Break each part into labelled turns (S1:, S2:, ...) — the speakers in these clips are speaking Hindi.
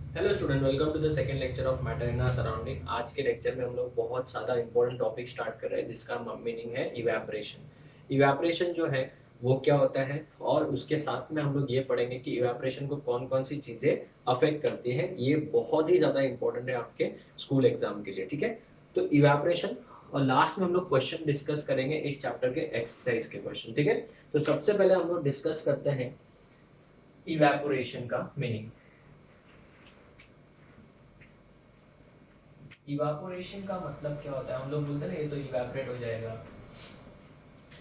S1: Hello student, welcome to the second lecture of matter in our surrounding. आज के लेक्चर में हम लोग बहुत ज़्यादा इंपॉर्टेंट टॉपिक स्टार्ट कर रहे हैं जिसका मीनिंग है इवेपोरेशन। इवेपोरेशन जो है वो क्या होता है, और उसके साथ में हम लोग ये पढ़ेंगे कि इवेपोरेशन को कौन कौन सी चीज़ें अफेक्ट करती हैं। ये बहुत ही ज़्यादा इंपॉर्टेंट है आपके स्कूल एग्जाम के लिए, ठीक है। तो इवेपोरेशन, और लास्ट में हम लोग क्वेश्चन डिस्कस करेंगे इस चैप्टर के एक्सरसाइज के क्वेश्चन, ठीक है। तो सबसे पहले हम लोग डिस्कस करते हैं इवेपोरेशन का मीनिंग। इवापोरेशन का मतलब क्या होता है, हम लोग बोलते हैं ना ये तो इवेपोरेट हो जाएगा।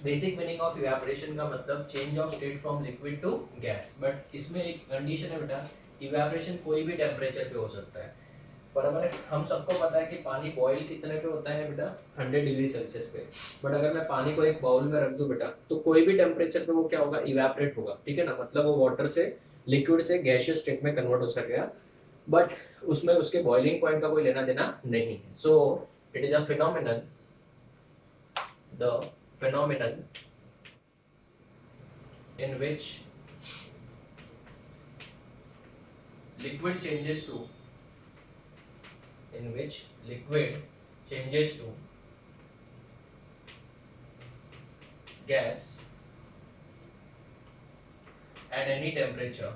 S1: बेसिक मीनिंग ऑफ इवेपोरेशन का मतलब change of state from liquid to gas. But इसमें एक कंडीशन है बेटा, इवेपोरेशन कोई भी टेम्परेचर पे हो सकता है। बराबर है, हम सबको पता है कि पानी बॉईल कितने पे होता है बेटा, 100 डिग्री सेल्सियस पे। बट अगर मैं पानी को एक बाउल में रख दूं बेटा, तो कोई भी टेम्परेचर पे वो क्या होगा, इवेपोरेट होगा, ठीक है ना। मतलब वो वाटर से लिक्विड से गैसियस स्टेट में कन्वर्ट हो सकेगा। बट उसमें उसके बॉइलिंग पॉइंट का कोई लेना देना नहीं है। सो it is a phenomenon, the phenomenon in which liquid changes to in which liquid changes to gas at any temperature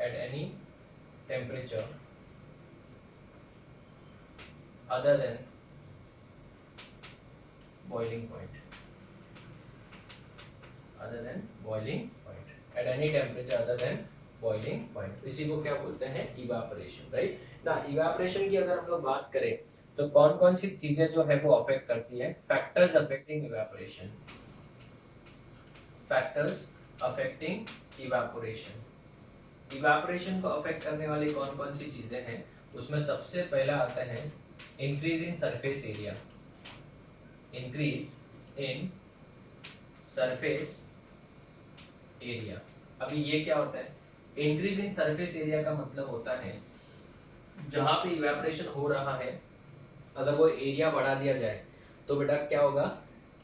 S1: at any temperature other than boiling point other than boiling point at any temperature other than boiling point. इसी को क्या बोलते हैं, इवापोरेशन, राइट ना। इवापोरेशन की अगर हम लोग बात करें तो कौन कौन सी चीजें जो है वो अफेक्ट करती है। Factors affecting evaporation, factors affecting evaporation. Evaporation को अफेक्ट करने वाली कौन कौन सी चीजें हैं, उसमें सबसे पहला आता है increase in surface area. Increase in surface area. अभी ये क्या होता है, इंक्रीज इन सरफेस एरिया का मतलब होता है जहां पे इवेपोरेशन हो रहा है, अगर वो एरिया बढ़ा दिया जाए तो बेटा क्या होगा,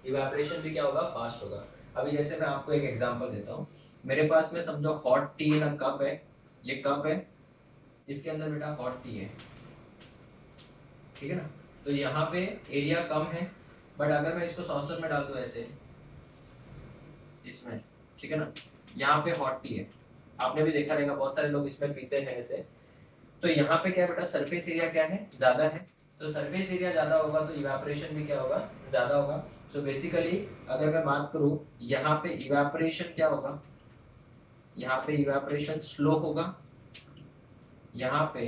S1: इवेपोरेशन भी क्या होगा, फास्ट होगा। अभी जैसे मैं आपको एक एग्जांपल देता हूँ। मेरे पास में समझो hot T in a cup है, ये कप है, इसके अंदर बेटा हॉट टी है, ठीक है ना। तो यहाँ पे एरिया कम है, बट अगर मैं इसको सॉसर में डाल दूं ऐसे, इसमें, ठीक है ना, यहाँ पे हॉट टी है, आपने भी देखा रहेगा बहुत सारे लोग इसमें पीते हैं ऐसे। तो यहाँ पे क्या बेटा, सरफेस एरिया क्या है, ज्यादा है। तो सरफेस एरिया ज्यादा होगा तो इवेपोरेशन भी क्या होगा, ज्यादा होगा। सो बेसिकली अगर मैं बात करूँ, यहाँ पे इवेपोरेशन क्या होगा, यहाँ पे इवेपोरेशन स्लो होगा, यहाँ पे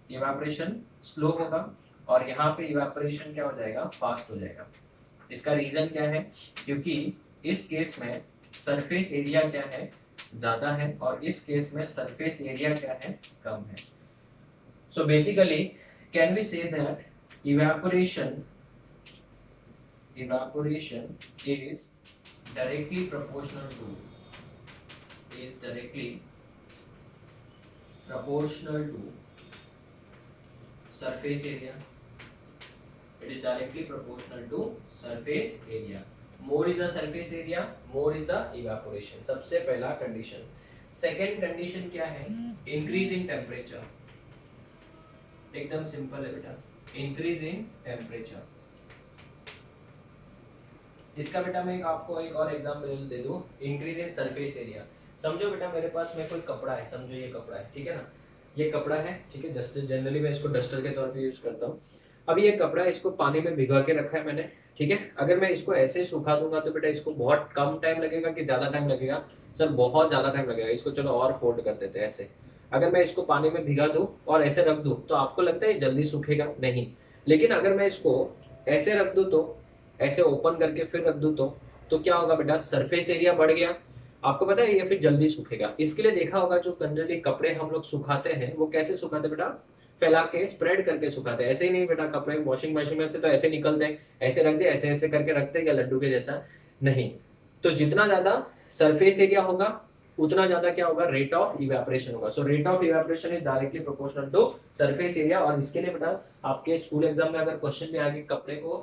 S1: इवेपोरेशन स्लो होगा, और यहाँ पे इवेपोरेशन क्या हो जाएगा, फास्ट हो जाएगा। इसका रीजन क्या है, क्योंकि इस केस में सरफेस एरिया क्या है, ज्यादा है, और इस केस में सरफेस एरिया क्या है, कम है। So basically, can we say that evaporation is directly proportional to surface area. It is directly proportional to surface area. More is the surface area, more is the evaporation. सबसे पहला condition. Second condition क्या है, increase in temperature. एकदम सिंपल है बेटा, इंक्रीज इन टेम्परेचर। इसका बेटा मैं आपको एक और एग्जांपल दे दूं, इंक्रीज इन सरफेस एरिया। समझो बेटा मेरे पास में कोई कपड़ा है, समझो ये कपड़ा है, ठीक है ना, ये कपड़ा है, ठीक है। जस्ट जनरली मैं इसको डस्टर के तौर पे यूज करता हूँ। अभी ये कपड़ा है, इसको पानी में भिगा के रखा है मैंने, ठीक है। अगर मैं इसको ऐसे सुखा दूंगा तो बेटा इसको बहुत कम टाइम लगेगा कि ज्यादा टाइम लगेगा, सर बहुत ज्यादा टाइम लगेगा। इसको चलो और फोल्ड कर देते हैं ऐसे। अगर मैं इसको पानी में भिगा दूं और ऐसे रख दूं तो आपको लगता है ये जल्दी सूखेगा, नहीं। लेकिन अगर मैं इसको ऐसे रख दूं, तो ऐसे ओपन करके फिर रख दूं, तो क्या होगा बेटा, सरफेस एरिया बढ़ गया। आपको पता है ये फिर जल्दी सूखेगा। इसके लिए देखा होगा जो जनरली कपड़े हम लोग सुखाते हैं वो कैसे सुखाते बेटा, फैला के स्प्रेड करके सुखाते हैं। ऐसे ही नहीं बेटा, कपड़े वॉशिंग मशीन में से तो ऐसे निकल दे, ऐसे रख दे, ऐसे ऐसे करके रखते क्या लड्डू के जैसा, नहीं। तो जितना ज्यादा सरफेस एरिया होगा उतना ज्यादा क्या होगा, रेट ऑफ इवेपोरेशन होगा। So rate of evaporation is directly proportional to surface area. और इसके लिए बेटा आपके स्कूल एग्जाम में अगर क्वेश्चन भी आगे, कपड़े को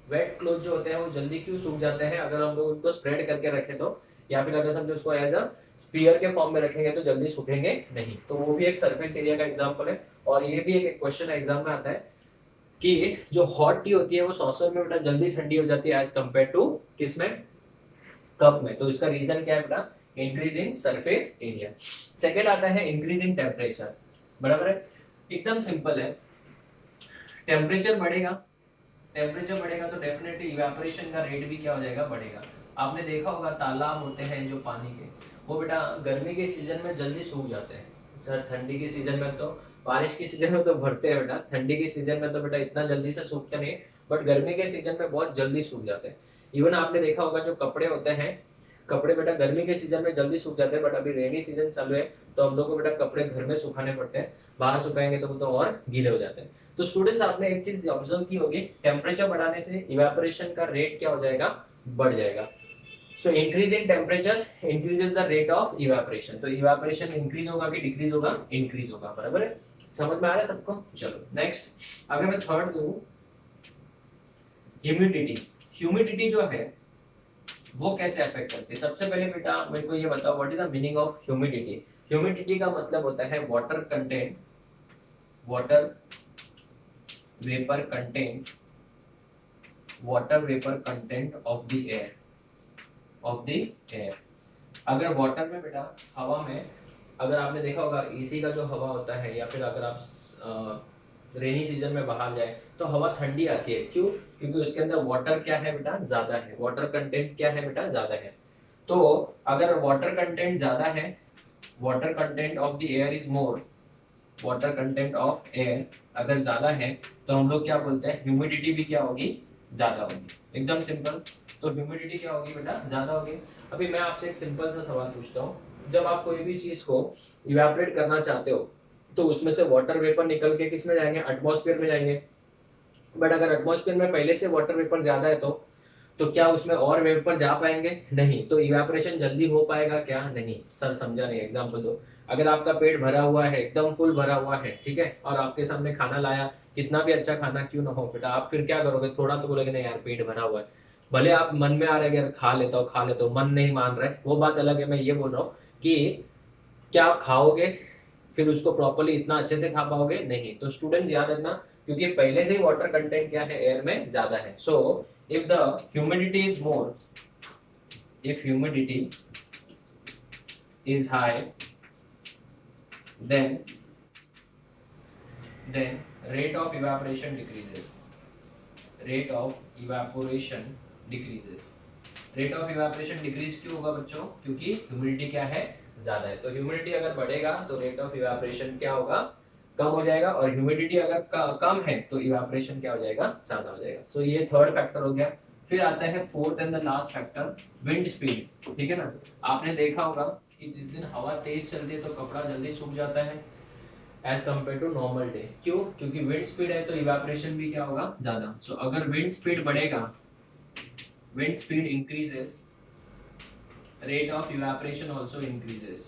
S1: वेट क्लोथ जो होते हैं वो जल्दी क्यों सूख जाते हैं अगर हम लोग उनको स्प्रेड करके रखें तो, या फिर अगर समझो उसको एज अ स्पीयर के फॉर्म में रखेंगे तो जल्दी सूखेंगे नहीं। तो वो भी एक सरफेस एरिया का एग्जांपल है। और ये भी एक क्वेश्चन एग्जाम में आता है कि जो हॉट टी होती है वो सॉसर में बेटा जल्दी ठंडी हो जाती है एज कम्पेयर टू किसमें, कप में। तो इसका रीजन क्या है बेटा, increase in surface area. Second आता है इंक्रीज इन टेम्परेचर, बराबर है, एकदम सिंपल है। टेम्परेचर बढ़ेगा, टेम्परेचर बढ़ेगा तो डेफिनेटली इवेपोरेशन का रेट भी क्या हो जाएगा, बढ़ेगा। आपने देखा होगा तालाब होते हैं जो पानी के, वो बेटा गर्मी के सीजन में जल्दी सूख जाते हैं सर, ठंडी के सीजन में तो, बारिश के सीजन में तो भरते हैं बेटा, ठंडी के सीजन में तो बेटा इतना जल्दी से सूखते नहीं, बट गर्मी के सीजन में बहुत जल्दी सूख जाते हैं। इवन आपने देखा होगा जो कपड़े होते हैं, कपड़े बेटा गर्मी के सीजन में जल्दी सूख जाते हैं, बट अभी रेनी सीजन चालू है तो हम लोग को बेटा कपड़े घर में सुखाने पड़ते हैं, बाहर सुखाएंगे तो वो तो और गीले हो जाते हैं। तो स्टूडेंट्स आपने एक चीज ऑब्जर्व की होगी, टेम्परेचर बढ़ाने से इवेपोरेशन का रेट क्या हो जाएगा, बढ़ जाएगा। So increase in temperature increases the rate of evaporation. तो इवेपोरेशन इंक्रीज होगा कि डिक्रीज होगा, इंक्रीज होगा, बराबर है। समझ में आ रहा है सबको? चलो नेक्स्ट, अगर मैं थर्ड दूं, ह्यूमिडिटी। ह्यूमिडिटी जो है वो कैसे अफेक्ट करती है? सबसे पहले बेटा मेरे को ये बताओ, what is the meaning of humidity. Humidity का मतलब होता है water content, water vapour content, water vapour content of the air, of the air. अगर वाटर में बेटा, हवा में, अगर आपने देखा होगा एसी का जो हवा होता है, या फिर अगर आप रेनी सीजन में बाहर जाए तो हवा ठंडी आती है, क्यों? क्योंकि उसके अंदर वाटर क्या है बेटा, ज्यादा है, वाटर कंटेंट क्या है बेटा, ज्यादा है। तो अगर वाटर कंटेंट ज्यादा है, water content of the air is more, water content of air अगर ज्यादा है तो हम लोग क्या बोलते हैं, ह्यूमिडिटी भी क्या होगी, ज्यादा होगी। एकदम सिंपल। तो ह्यूमिडिटी क्या होगी बेटा, ज्यादा होगी। अभी मैं आपसे एक सिंपल सा सवाल पूछता हूँ, जब आप कोई भी चीज को इवेपोरेट करना चाहते हो तो उसमें से वाटर वेपर निकल के किस में जाएंगे, एटमॉस्फेयर में जाएंगे। बट अगर एटमॉस्फेयर में पहले से वाटर वेपर ज्यादा है तो क्या उसमें और वेपर जा पाएंगे, नहीं। तो इवेपोरेशन जल्दी हो पाएगा क्या, नहीं। सर समझा नहीं, एग्जांपल दो। अगर आपका पेट भरा हुआ है, एकदम फुल भरा हुआ है, ठीक है, और आपके सामने खाना लाया, कितना भी अच्छा खाना क्यों ना हो बेटा, आप फिर क्या करोगे, थोड़ा तो बोलोगे नहीं यार पेट भरा हुआ है। भले आप मन में आ रहा है यार खा लेता हूँ खा लेता हूँ, मन नहीं मान रहा है, वो बात अलग है। मैं ये बोल रहा हूँ कि क्या आप खाओगे फिर उसको प्रॉपर्ली इतना अच्छे से खा पाओगे, नहीं। तो स्टूडेंट्स याद रखना, क्योंकि पहले से ही वाटर कंटेंट क्या है, एयर में ज्यादा है। So if the humidity is more, if humidity is high, then rate of evaporation decreases, rate of evaporation decreases। Rate of evaporation decrease क्यों होगा बच्चों, क्योंकि ह्यूमिडिटी क्या है, ज्यादा है। तो ह्यूमिडिटी अगर बढ़ेगा तो रेट ऑफ इवेपोरेशन क्या होगा, कम हो जाएगा, और ह्यूमिडिटी अगर कम है तो इवेपोरेशन क्या हो जाएगा, ज्यादा हो जाएगा। सो ये थर्ड फैक्टर हो गया। फिर आता है fourth and the last factor, wind speed. ठीक है ना, आपने देखा होगा कि जिस दिन हवा तेज चलती है तो कपड़ा जल्दी सूख जाता है as compare to normal day. क्यों? क्योंकि विंड स्पीड है तो इवेपोरेशन भी क्या होगा, ज्यादा। सो अगर विंड स्पीड बढ़ेगा, wind speed increases, rate of evaporation also increases,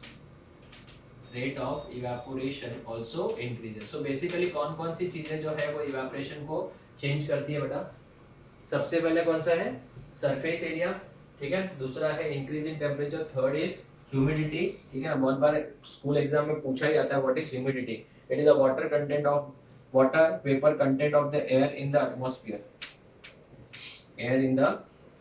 S1: rate of evaporation also increases। so basically कौन कौन सी चीजें जो है वो evaporation को चेंज करती है बेटा? सबसे पहले कौन सा है, सरफेस एरिया, ठीक है, दूसरा है increase in temperature, third is humidity. ठीक है, बहुत बार स्कूल एग्जाम में पूछा ही जाता है what is humidity. It is the water content of, water vapour content of the air in the atmosphere, air in the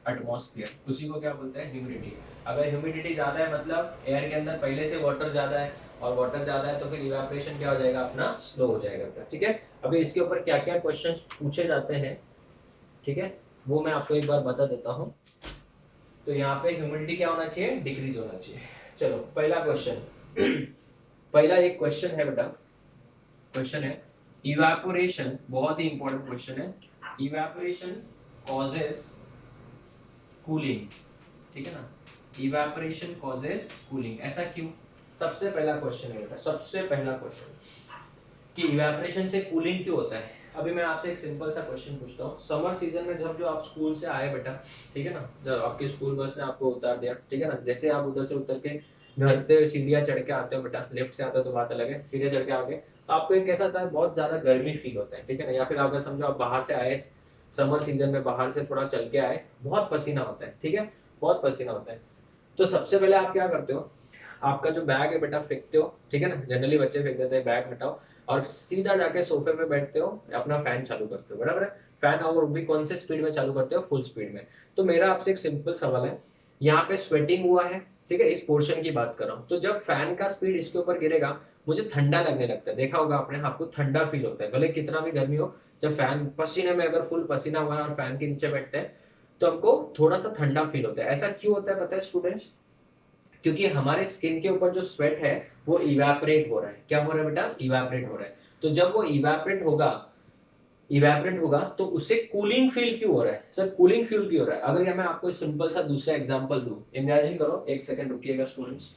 S1: atmosphere, उसी को क्या बोलते हैं, ह्यूमिडिटी। अगर ह्यूमिडिटी ज्यादा है मतलब एयर के अंदर पहले से वाटर ज्यादा है, और वाटर ज्यादा है तो फिर इवेपोरेशन क्या हो जाएगा अपना, स्लो हो जाएगा। ठीक है, अभी इसके ऊपर क्या क्या क्वेश्चंस पूछे जाते हैं, ठीक है, वो मैं आपको एक बार बता देता हूँ। तो यहाँ पे ह्यूमिडिटी क्या होना चाहिए, डिक्रीज होना चाहिए। चलो पहला क्वेश्चन पहला एक क्वेश्चन है बेटा, क्वेश्चन है इवेपोरेशन, बहुत ही इंपॉर्टेंट क्वेश्चन है, इवेपोरेशन कॉजेस कूलिंग। ठीक है ना, इवेपोरेशन कॉजेस कूलिंग, ऐसा क्यों? सबसे पहला क्वेश्चन है बेटा, सबसे पहला क्वेश्चन कि इवेपोरेशन से कूलिंग क्यों होता है। अभी मैं आपसे एक सिंपल सा क्वेश्चन पूछता हूँ, समर सीजन में जब जो आप स्कूल से आए बेटा, ठीक है ना, जब आपके स्कूल बस ने आपको उतार दिया, ठीक है ना, जैसे आप उधर से उतर के घर पे सीढ़ियाँ चढ़ के आते हो बेटा, लिफ्ट से आते हो तो बात अलग है, सीढ़ियाँ चढ़ के आओगे तो आपको एक कैसा था, बहुत ज्यादा गर्मी फील होता है, ठीक है ना। या फिर अगर समझो आप बाहर से आए, समर सीजन में बाहर से थोड़ा चल के आए, बहुत पसीना होता है, ठीक है, बहुत पसीना होता है। तो सबसे पहले आप क्या करते हो, आपका जो बैग है बेटा फेंकते हो, ठीक है ना, जनरली बच्चे फेंक देते हैं, बैग हटाओ और सीधा जाके सोफे पे बैठते हो, अपना फैन चालू करते हो, बराबर है। फैन और भी कौन से स्पीड में चालू करते हो, फुल स्पीड में। तो मेरा आपसे एक सिंपल सवाल है, यहाँ पे स्वेटिंग हुआ है, ठीक है, इस पोर्शन की बात कर रहा हूँ, तो जब फैन का स्पीड इसके ऊपर गिरेगा मुझे ठंडा लगने लगता है, देखा होगा आपने, आपको ठंडा फील होता है, भले कितना भी गर्मी हो, जब फैन पसीने में अगर फुल पसीना हुआ है और फैन के नीचे बैठते हैं तो हमको थोड़ा सा ठंडा फील होता है। ऐसा क्यों होता है पता है स्टूडेंट्स? क्योंकि हमारे स्किन के ऊपर जो स्वेट है वो इवेपोरेट हो रहा है। क्या हो रहा है बेटा? इवेपोरेट हो रहा है। तो जब वो इवेपोरेट होगा तो उससे कूलिंग फील क्यों हो रहा है सर? कूलिंग फील क्यों हो रहा है? अगर ये मैं आपको सिंपल सा दूसरा एग्जांपल दूं, इमेजिन करो, एक सेकंड रुकिएगा स्टूडेंट्स,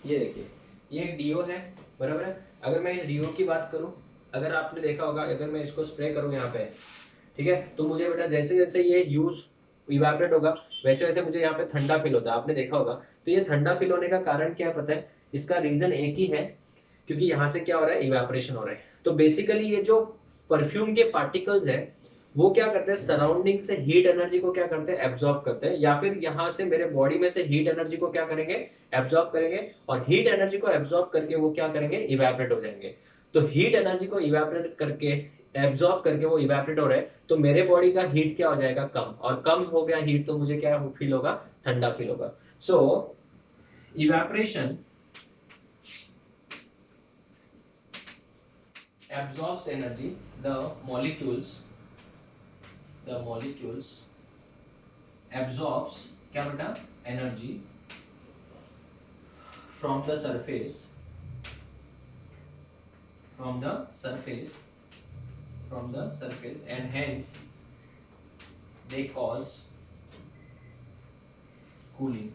S1: ये देखिए, ये एक डीओ है, बराबर है। अगर मैं इस डीओ की बात करूं, अगर आपने देखा होगा, अगर मैं इसको स्प्रे करूं यहाँ पे, ठीक है, तो मुझे बेटा जैसे जैसे ये यूज इवेपोरेट होगा वैसे वैसे मुझे यहाँ पे ठंडा फील होता है, आपने देखा होगा। तो ये ठंडा फील होने का कारण क्या है पता है? इसका रीजन एक ही है, क्योंकि यहाँ से क्या हो रहा है, इवेपोरेशन हो रहा है। तो बेसिकली ये जो परफ्यूम के पार्टिकल्स है वो क्या करते हैं, सराउंडिंग से हीट एनर्जी को क्या करते हैं, एब्जॉर्ब करते हैं, या फिर यहाँ से मेरे बॉडी में से हीट एनर्जी को क्या करेंगे, एब्जॉर्ब करेंगे, और हीट एनर्जी को एब्जॉर्ब करके वो क्या करेंगे, इवेपोरेट हो जाएंगे। तो हीट एनर्जी को इवेपोरेट करके, एब्जॉर्ब करके वो इवेपोरेट हो रहे हैं, तो मेरे बॉडी का हीट क्या हो जाएगा, कम, और कम हो गया हीट तो मुझे क्या फील होगा, ठंडा फील होगा। सो evaporation absorbs energy, the molecules absorbs क्या बेटा, energy from the surface and hence they cause cooling,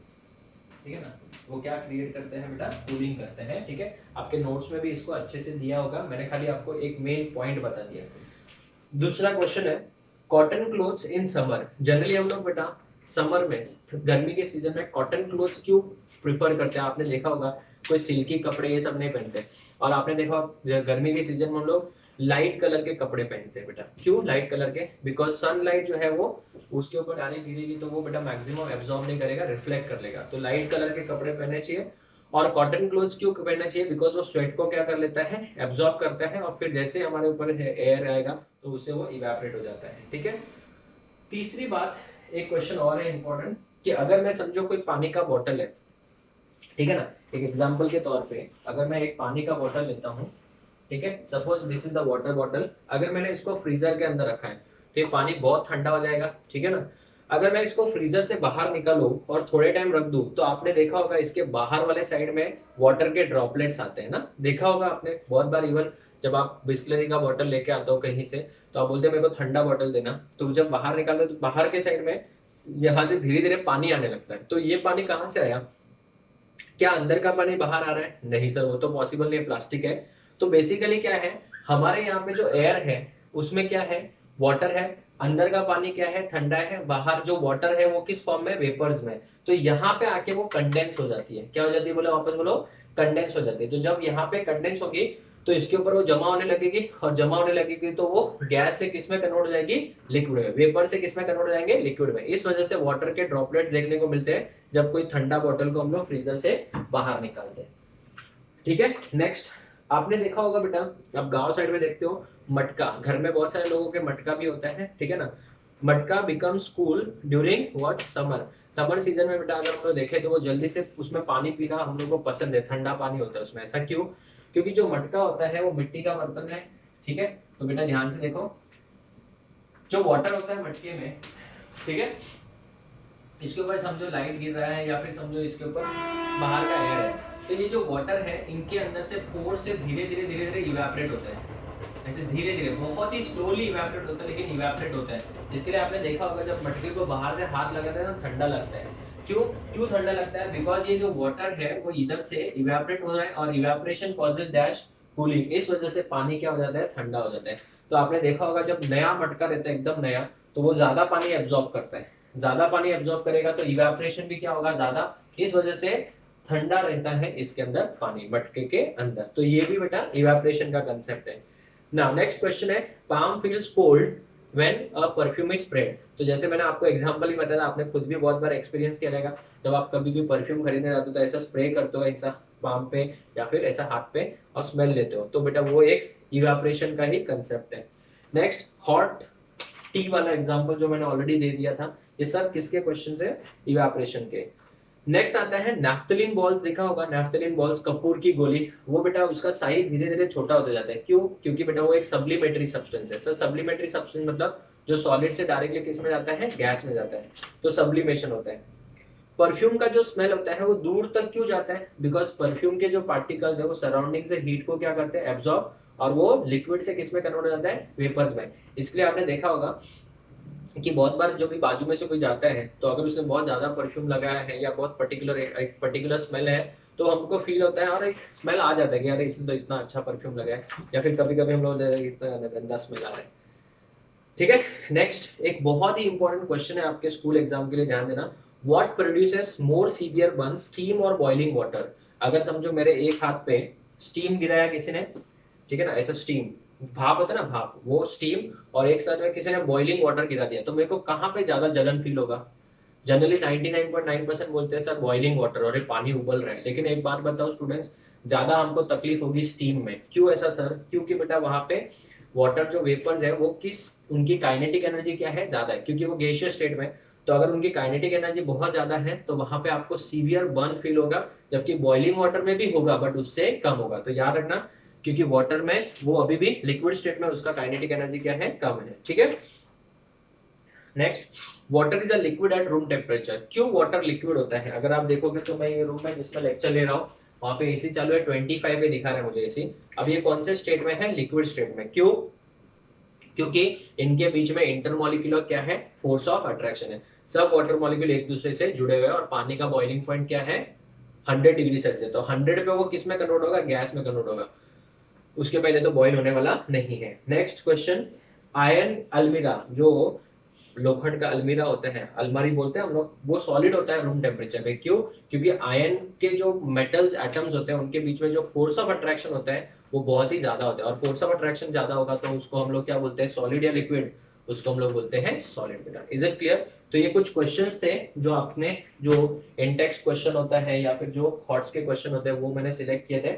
S1: ठीक है ना। वो क्या क्रिएट करते हैं बेटा, कूलिंग करते हैं, ठीक है। आपके नोट्स में भी इसको अच्छे से दिया होगा, मैंने खाली आपको एक मेन पॉइंट बता दिया। दूसरा क्वेश्चन है, cotton clothes in summer. Generally हम लोग बेटा समर में, गर्मी के सीजन में कॉटन क्लोथ्स क्यों प्रिफर करते हैं? आपने देखा होगा कोई सिल्की कपड़े ये सब नहीं पहनते, और आपने देखा गर्मी के सीजन में हम लोग लाइट कलर के कपड़े पहनते हैं बेटा। क्यों लाइट कलर के? बिकॉज सनलाइट जो है वो उसके ऊपर डायरेक्ट गिरेगी तो वो बेटा मैक्सिमम एब्जॉर्ब नहीं करेगा, रिफ्लेक्ट कर लेगा। तो लाइट कलर के कपड़े पहनने चाहिए। और कॉटन क्लोथ्स क्यों पहनना चाहिए? बिकॉज वो स्वेट को क्या कर लेता है, एब्जॉर्ब करता है, और फिर जैसे हमारे ऊपर एयर आएगा तो उससे वो इवेपोरेट हो जाता है, ठीक है। तीसरी बात, एक क्वेश्चन और है इंपॉर्टेंट, कि अगर मैं समझो कोई पानी का बोतल है, ठीक है ना, एक एग्जांपल के तौर पे अगर मैं एक पानी का बोतल लेता हूँ, ठीक है, suppose this is the water bottle, अगर मैंने इसको फ्रीजर के अंदर रखा है तो ये पानी बहुत ठंडा हो जाएगा, ठीक है ना। अगर मैं इसको फ्रीजर से बाहर निकालूं और थोड़े टाइम रख दूं तो आपने देखा होगा इसके बाहर वाले साइड में वाटर के ड्रॉपलेट्स आते हैं ना, देखा होगा आपने बहुत बार। इवन जब आप बिस्लरी का बॉटल लेके आते हो कहीं से तो आप बोलते हैं मेरे को ठंडा बॉटल देना, तो जब बाहर निकालते हो तो बाहर के साइड में यहाँ से धीरे धीरे पानी आने लगता है। तो ये पानी कहाँ से आया? क्या अंदर का पानी बाहर आ रहा है? नहीं सर, वो तो पॉसिबल नहीं है, प्लास्टिक है। तो बेसिकली क्या है, हमारे यहाँ पे जो एयर है उसमें क्या है, वाटर है, अंदर का पानी क्या है, ठंडा है, बाहर जो वाटर है वो किस फॉर्म में, वेपर्स में। तो यहाँ पे आके वो कंडेंस हो जाती है। क्या हो जाती है, बोले वापस बोलो, कंडेंस हो जाती है। तो जब यहाँ पे कंडेंस होगी तो इसके ऊपर वो जमा होने लगेगी, और जमा होने लगेगी तो वो गैस से किस में कन्वर्ट हो जाएगी, लिक्विड में। वेपर से किस में कन्वर्ट हो जाएंगे, लिक्विड में। इस वजह से वाटर के ड्रॉपलेट्स देखने को मिलते हैं जब कोई ठंडा बॉटल को हम लोग फ्रीजर से बाहर निकालते हैं, ठीक है। नेक्स्ट, आपने देखा होगा बेटा, आप गांव साइड में देखते हो मटका, घर में बहुत सारे लोगों के मटका भी होता है, ठीक है ना। मटका becomes cool during what, summer. Summer season में बेटा अगर हम लोग देखें तो वो जल्दी से उसमें पानी पीना हम लोग को पसंद है, ठंडा पानी होता है उसमें। ऐसा क्यों? क्योंकि जो मटका होता है वो मिट्टी का बर्तन है, ठीक है। तो बेटा ध्यान से देखो, जो वाटर होता है मटके में, ठीक है, इसके ऊपर समझो लाइट गिर रहा है या फिर समझो इसके ऊपर बाहर का एयर है, तो ये जो वाटर है इनके अंदर से पोर से धीरे धीरे इवेपोरेट होता है। ऐसे धीरे धीरे, बहुत ही स्लोली इवेपोरेट होता है, लेकिन इवेपोरेट होता है। इसके लिए आपने देखा होगा जब मटके को बाहर से हाथ लगाते हैं ना, ठंडा लगता है। क्यों ठंडा लगता है? बिकॉज ये जो वाटर है वो इधर से इवेपोरेट हो रहा है, और इवेपोरेशन कॉजेज डैश कूलिंग। इस वजह से पानी क्या हो जाता है, ठंडा हो जाता है। तो आपने देखा होगा जब नया मटका रहता है एकदम नया, तो वो ज्यादा पानी एब्जॉर्ब करता है। ज्यादा पानी एब्जॉर्ब करेगा तो इवेपोरेशन भी क्या होगा, ज्यादा। इस वजह से ठंडा रहता है इसके अंदर पानी, मटके के अंदर। तो ये भी बेटा इवेपोरेशन का कंसेप्ट है। नाउ नेक्स्ट क्वेश्चन है, palm feels cold when a perfume is spread. तो जैसे मैंने आपको एग्जांपल ही बताया, आपने खुद भी बहुत बार एक्सपीरियंस किया रहेगा, जब आप कभी भी परफ्यूम खरीदने जाते हो तो ऐसा स्प्रे करते हो, ऐसा पाम पे या फिर ऐसा हाथ पे, और स्मेल लेते हो, तो बेटा वो एक इवेपोरेशन का ही कंसेप्ट है। नेक्स्ट, हॉट टी वाला एग्जांपल जो मैंने ऑलरेडी दे दिया था, ये सब किसके क्वेश्चन है? इवेपोरेशन के। नेक्स्ट आता है नैफ्थलीन बॉल्स, देखा होगा नैफ्थलीन बॉल्स, कपूर की गोली, वो बेटा उसका साइज धीरे धीरे छोटा होता जाता है, क्यों? क्योंकि बेटा वो एक सब्लिमेटरी सब्सटेंस है। सर सब्लिमेटरी सब्सटेंस मतलब जो सॉलिड से डायरेक्टली किस में जाता है? गैस में जाता है, तो सब्लिमेशन होता है। परफ्यूम का जो स्मेल होता है वो दूर तक क्यों जाता है? बिकॉज परफ्यूम के जो पार्टिकल्स है वो सराउंडिंग से हीट को क्या करते हैं? एब्जॉर्ब, और वो लिक्विड से किस में कन्वर्ट हो जाता है? वेपर्स में। इसलिए आपने देखा होगा कि बहुत बार जो भी बाजू में से कोई जाता है, तो अगर उसने बहुत ज्यादा परफ्यूम लगाया है या बहुत पर्टिकुलर एक पर्टिकुलर स्मेल है, तो हमको फील होता है और एक स्मेल आ जाता है कि यार इसने तो इतना अच्छा परफ्यूम लगाया है, या फिर कभी कभी हम लोग इतना गंदा स्मेल आ रहा है। ठीक है। नेक्स्ट, एक बहुत ही इंपॉर्टेंट क्वेश्चन है आपके स्कूल एग्जाम के लिए, ध्यान देना। What produces more severe burn, steam और बॉइलिंग वाटर? अगर समझो मेरे एक हाथ पे स्टीम गिराया किसी ने, ठीक है ना, ऐसा स्टीम, भाप होता है ना, भाप, वो स्टीम, और एक साथ में किसी ने बॉइलिंग वाटर गिरा दिया, तो मेरे को कहाँ पे ज्यादा जलन फील होगा? जनरली 99.9% बोलते हैं सर बॉइलिंग वाटर, और ये पानी उबल रहा है। लेकिन एक बात बताओ स्टूडेंट्स, ज्यादा हमको तकलीफ होगी स्टीम में। क्यों ऐसा सर? क्योंकि बेटा वहां पे वाटर जो वेपर्स है वो किस, उनकी काइनेटिक एनर्जी क्या है? ज्यादा है, क्योंकि वो गैसियस स्टेट में। तो अगर उनकी काइनेटिक एनर्जी बहुत ज्यादा है तो वहां पे आपको सीवियर बर्न फील होगा, जबकि बॉइलिंग वाटर में भी होगा बट उससे कम होगा। तो याद रखना, क्योंकि वाटर में वो अभी भी लिक्विड स्टेट में, उसका काइनेटिक एनर्जी क्या है? कम है। ठीक है। Next, water is a liquid at room temperature. क्यों वाटर लिक्विड होता है? अगर आप देखोगे तो मैं ये रूम में जिसमें लेक्चर ले रहा हूँ, वहां पे एसी चालू है, 25 पे दिखा रहा है मुझे एसी। अब ये कौन से स्टेट में है? लिक्विड स्टेट में। क्यों? क्योंकि इनके बीच में इंटरमोलिकुलर क्या है? फोर्स ऑफ अट्रैक्शन है। सब वाटर मॉलिक्यूल एक दूसरे से जुड़े हुए हैं, और पानी का बॉइलिंग पॉइंट क्या है? 100 डिग्री सेल्सियस। तो 100 पे वो किस में कन्वर्ट होगा? गैस में कन्वर्ट होगा, उसके पहले तो बॉईल होने वाला नहीं है। नेक्स्ट क्वेश्चन, आयन अलमीरा, जो लोखंड का अलमीरा होता है, अलमारी बोलते हैं हम लोग, वो सॉलिड होता है रूम टेम्परेचर पे। क्यों? क्योंकि आयन के जो मेटल्स एटम्स होते हैं उनके बीच में जो फोर्स ऑफ अट्रैक्शन होता है वो बहुत ही ज्यादा होता है, और फोर्स ऑफ अट्रैक्शन ज्यादा होगा तो उसको हम लोग क्या बोलते हैं? सॉलिड या लिक्विड? उसको हम लोग बोलते हैं सॉलिड। बेटा इज इट क्लियर? तो ये कुछ क्वेश्चंस थे जो आपने, जो इंटेक्स्ट क्वेश्चन होता है या फिर जो थॉट्स के क्वेश्चन होते हैं वो मैंने सिलेक्ट किए थे।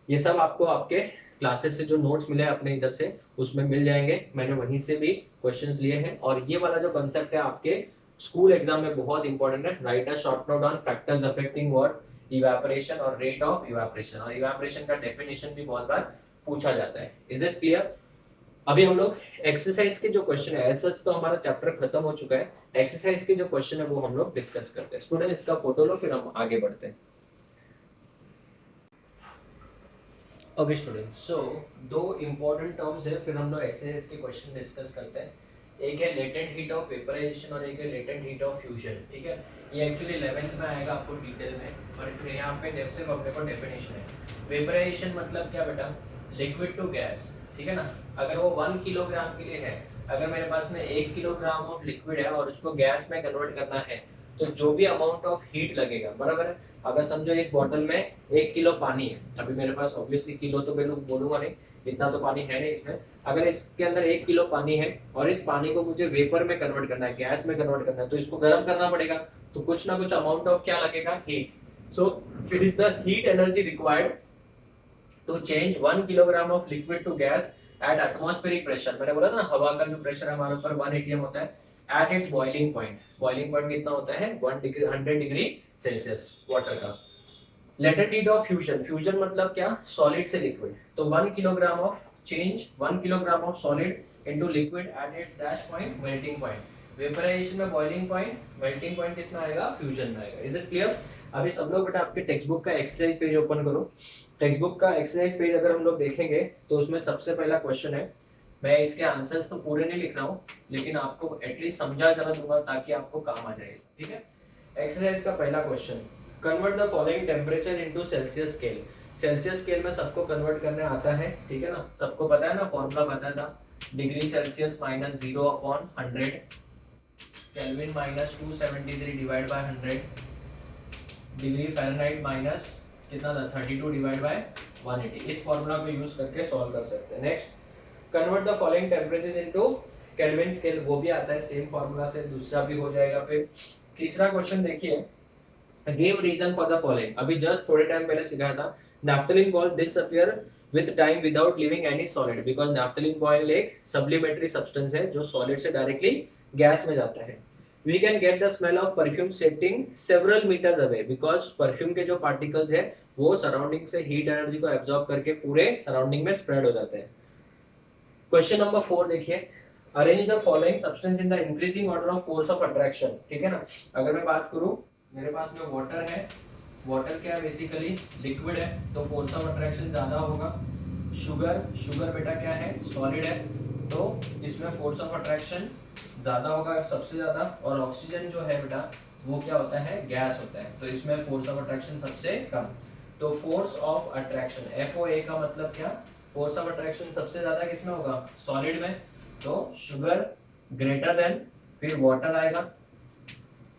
S1: ये सब आपको आपके क्लासेस से जो नोट्स मिले अपने इधर से उसमें मिल जाएंगे, मैंने वहीं से भी क्वेश्चंस लिए हैं। और ये वाला जो कंसेप्ट है आपके स्कूल एग्जाम में बहुत इंपॉर्टेंट है। Right a short note on factors affecting what? Evaporation और रेट ऑफ इवेपोरेशन। और इवेपोरेशन का डेफिनेशन भी बहुत बार पूछा जाता है। Is it clear? अभी हम लोग एक्सरसाइज के जो क्वेश्चन है, ऐसा तो हमारा चैप्टर खत्म हो चुका है, एक्सरसाइज के जो क्वेश्चन है वो हम लोग डिस्कस करते हैं। स्टूडेंट इसका फोटो लो, फिर हम आगे बढ़ते हैं। ओके स्टूडेंट, सो दो इंपॉर्टेंट टर्म्स है, फिर हम लोग एक्सरसाइज के क्वेश्चन डिस्कस करते हैं। एक है लेटेंट हीट ऑफ वेपराइजेशन और एक है लेटेंट हीट ऑफ फ्यूजन। ठीक है, ये एक्चुअली 11th में आएगा आपको डिटेल में, पर यहाँ पे सिर्फ अपने को डेफिनेशन है। वेपराइजेशन मतलब क्या बेटा? Liquid to gas. ठीक है ना, अगर वो 1 किलोग्राम के लिए है, अगर मेरे पास में 1 किलोग्राम ऑफ लिक्विड है और उसको गैस में कन्वर्ट करना है, तो जो भी अमाउंट ऑफ हीट लगेगा, बराबर है। अगर समझो इस बॉटल में 1 किलो पानी है, अभी मेरे पास ऑब्वियसली किलो तो मैं बोलूंगा नहीं, इतना तो पानी है नहीं इसमें। अगर इसके अंदर 1 किलो पानी है और इस पानी को मुझे वेपर में कन्वर्ट करना है, गैस में कन्वर्ट करना है, तो इसको गर्म करना पड़ेगा, तो कुछ ना कुछ अमाउंट ऑफ क्या लगेगा? Heat. So it is the heat energy required to change 1 kilogram of liquid to gas at atmospheric pressure. मैंने बोला ना हवा का जो प्रेशर हमारे ऊपर 1 atm होता है, at its boiling point. Boiling point कितना होता है? 100 डिग्री सेल्सियस वाटर का। Latent heat of fusion, fusion मतलब क्या? सॉलिड से लिक्विड। तो 1 kilogram of change 1 kilogram of solid into liquid at its dash point, melting point. Vaporisation में बॉइलिंग पॉइंट, मेल्टिंग पॉइंट किसमें आएगा? फ्यूजन में आएगा। Is it clear? अभी सब लोग बेटा आपके टेक्स्ट बुक का एक्सरसाइज पेज ओपन करो। टेक्स्ट बुक का एक्सरसाइज पेज अगर हम लोग देखेंगे तो उसमें सबसे पहला क्वेश्चन है, मैं इसके आंसर्स तो पूरे नहीं लिख रहा हूँ, लेकिन आपको एटलीस्ट समझा जरा दूंगा ताकि आपको काम आ जाए। ठीक है, एक्सरसाइज का पहला question, convert the following temperature into Celsius scale. Celsius scale में सबको कन्वर्ट करने आता है, ठीक है ना, सबको पता है ना, फॉर्मूला पता था, degree Celsius minus 0/100, kelvin minus 273 divide by 100, degree Fahrenheit minus कितना था? 32 डिवाइड बाय 180। इस फॉर्मूला को यूज करके सॉल्व कर सकते हैं। Next, convert the following temperatures into kelvin scale वो भी आता है सेम फॉर्मूला से, दूसरा भी हो जाएगा। फिर तीसरा क्वेश्चन देखिए, give reason for the following. अभी जस्ट थोड़े टाइम पहले सिखाया था, naphthalene ball disappear with time without living any solid, because naphthalene ball एक सब्लिमेटरी सब्सटेंस है जो सॉलिड से डायरेक्टली गैस में जाता है। We can get the smell of perfume setting several meters away, because perfume के जो पार्टिकल्स है वो सराउंडिंग से हीट एनर्जी को एब्जॉर्ब करके पूरे सराउंडिंग में स्प्रेड हो जाते हैं। क्वेश्चन नंबर 4 देखिए, arrange the following substance in the increasing order of force of attraction. ठीक है ना, अगर मैं बात करूं, मेरे पास में वाटर है, वाटर क्या है, बेसिकली लिक्विड है, तो फोर्स ऑफ अट्रैक्शन ज्यादा होगा। शुगर, शुगर बेटा क्या है, सॉलिड है, तो इसमें फोर्स ऑफ अट्रैक्शन ज्यादा होगा सबसे ज्यादा। और ऑक्सीजन जो है बेटा वो क्या होता है, गैस होता है, तो इसमें फोर्स ऑफ अट्रैक्शन सबसे कम। तो फोर्स ऑफ अट्रैक्शन FOA का मतलब क्या, फोर्स ऑफ अट्रैक्शन सबसे ज्यादा किसमें होगा, सॉलिड में, तो शुगर ग्रेटर देन, फिर वाटर आएगा,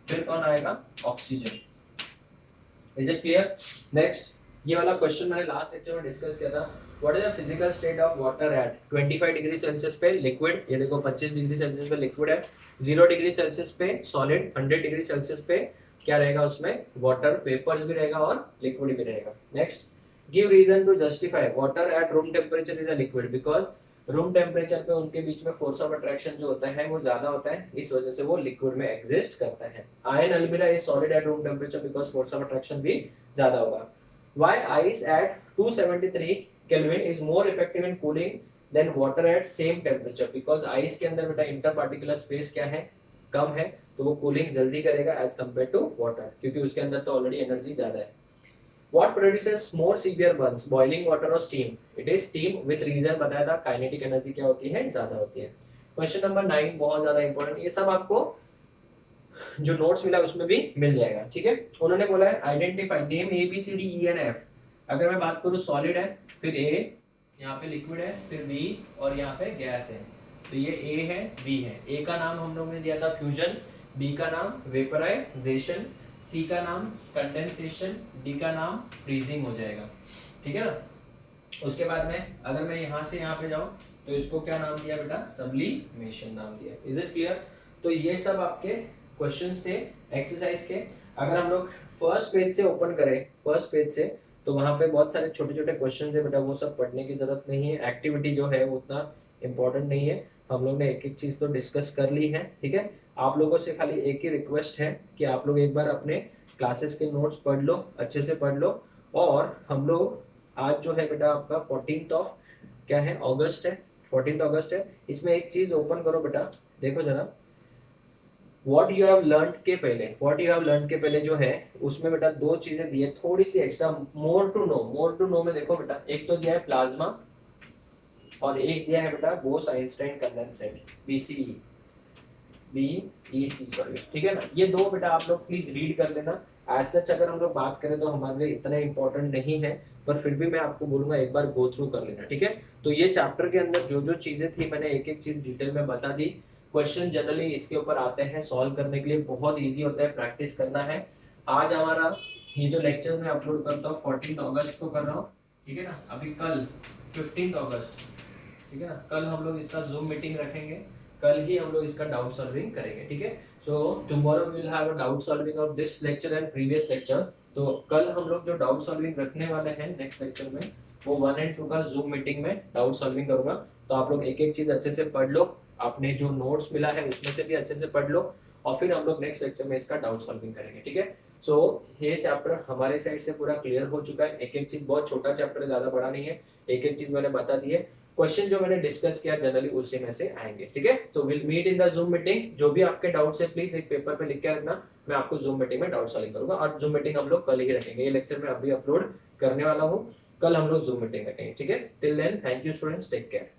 S1: फिर कौन आएगा, oxygen. Is it clear? Next, ये वाला क्वेश्चन मैंने लास्ट लेक्चर में डिस्कस किया था, what is the physical state of water at 25 degree Celsius पे लिक्विड, ये देखो 25 डिग्री सेल्सियस पे लिक्विड है, 0 डिग्री सेल्सियस पे सॉलिड, 100 डिग्री सेल्सियस पे क्या रहेगा उसमें, वाटर वेपर्स भी रहेगा और लिक्विड भी रहेगा। Next, give reason to justify water at room temperature is a liquid, because room temperature पे उनके बीच में फोर्स ऑफ अट्रैक्शन जो होता है वो ज्यादा होता है, इस वजह से वो लिक्विड में एग्जिस्ट करता है। Iron almirah is solid at room temperature because force of attraction भी ज्यादा होगा। Why ice at 273 kelvin is more effective in cooling than water at same temperature, because ice के अंदर बेटा इंटर पार्टिकुलर स्पेस क्या है, कम है, तो वो कूलिंग जल्दी करेगा एज कम्पेयर टू वाटर, क्योंकि उसके अंदर तो ऑलरेडी एनर्जी ज्यादा है। What produces more severe burns, boiling water or steam? It is steam with reason बताया था, काइनेटिक एनर्जी क्या होती है, ज्यादा होती है। क्वेश्चन नंबर 9 बहुत ज्यादा इंपॉर्टेंट, ये सब आपको जो नोट्स मिला उसमें भी मिल जाएगा। ठीक है, उन्होंने बोला है आइडेंटिफाई नेम ABCDENF। अगर मैं बात करूँ सॉलिड है, फिर A, यहाँ पे लिक्विड है, फिर B और यहाँ पे गैस है, तो ये A है, B है। A का नाम हम लोगों ने दिया था फ्यूजन, B का नाम वेपराइजेशन, C का नाम कंडेंसेशन, D का नाम फ्रीजिंग हो जाएगा। ठीक है ना, उसके बाद में अगर मैं यहाँ से यहाँ पे जाऊँ तो इसको क्या नाम दिया बेटा, सब्लिमेशन नाम दिया। Is it clear? तो ये सब आपके क्वेश्चंस थे एक्सरसाइज के। अगर हम लोग फर्स्ट पेज से ओपन करें, फर्स्ट पेज से, तो वहाँ पे बहुत सारे छोटे छोटे क्वेश्चन है बेटा, वो सब पढ़ने की जरूरत नहीं है। एक्टिविटी जो है वो उतना इम्पोर्टेंट नहीं है, हम लोग ने एक एक चीज तो डिस्कस कर ली है। ठीक है, आप लोगों से खाली एक ही रिक्वेस्ट है कि आप लोग एक बार अपने क्लासेस के नोट्स पढ़ लो, अच्छे से पढ़ लो। और हम लोग आज जो है बेटा आपका 14th ऑफ क्या है, अगस्त है, 14th अगस्त है। इसमें एक चीज ओपन करो बेटा, देखो जरा, व्हाट यू हैव लर्न के पहले, व्हाट यू हैव लर्न के पहले जो है उसमें बेटा दो चीजें दी है थोड़ी सी extra, more to know. More to know में देखो बेटा, एक तो दिया है प्लाज्मा और एक दिया है बेटा Bose Einstein condensate, BEC sorry. ठीक है ना, ये दो बेटा आप लोग प्लीज रीड कर लेना। एज सच अगर हम लोग बात करें तो हमारे लिए इतना इंपॉर्टेंट नहीं है, पर फिर भी मैं आपको बोलूंगा एक बार गो थ्रू कर लेना। ठीक है, तो ये चैप्टर के अंदर जो जो चीजें थी मैंने एक एक चीज डिटेल में बता दी। क्वेश्चन जनरली इसके ऊपर आते हैं सॉल्व करने के लिए, बहुत ईजी होता है, प्रैक्टिस करना है। आज हमारा ये जो लेक्चर मैं अपलोड करता हूँ 14 अगस्त को कर रहा हूँ। ठीक है ना, अभी कल 15 अगस्त, ठीक है ना, कल हम लोग इसका जूम मीटिंग रखेंगे, कल ही हम लोग इसका डाउट सॉल्विंग करेंगे। ठीक है, so tomorrow we will have a doubt solving of this lecture and previous lecture. तो कल हम लोग जो डाउट सॉल्विंग रखने वाले हैं नेक्स्ट लेक्चर में, वो 1 और 2 का जूम मीटिंग में डाउट सॉल्विंग करूंगा। तो आप लोग एक एक चीज अच्छे से पढ़ लो, आपने जो नोट्स मिला है उसमें से भी अच्छे से पढ़ लो, और फिर हम लोग नेक्स्ट लेक्चर में इसका डाउट सॉल्विंग करेंगे। ठीक है, सो ये चैप्टर हमारे साइड से पूरा क्लियर हो चुका है। एक एक चीज, बहुत छोटा चैप्टर है, ज्यादा बड़ा नहीं है, एक एक चीज मैंने बता दी है। क्वेश्चन जो मैंने डिस्कस किया जनरली उसी में से आएंगे। ठीक है, तो will meet in the Zoom meeting. जो भी आपके डाउट्स है प्लीज एक पेपर पे लिख के रखना, मैं आपको जूम मीटिंग में डाउट सॉल्व करूंगा। और जूम मीटिंग हम लोग कल ही रखेंगे, ये लेक्चर मैं अभी अपलोड करने वाला हूँ, कल हम लोग जूम मीटिंग रखेंगे। ठीक है, till then thank you students, take care.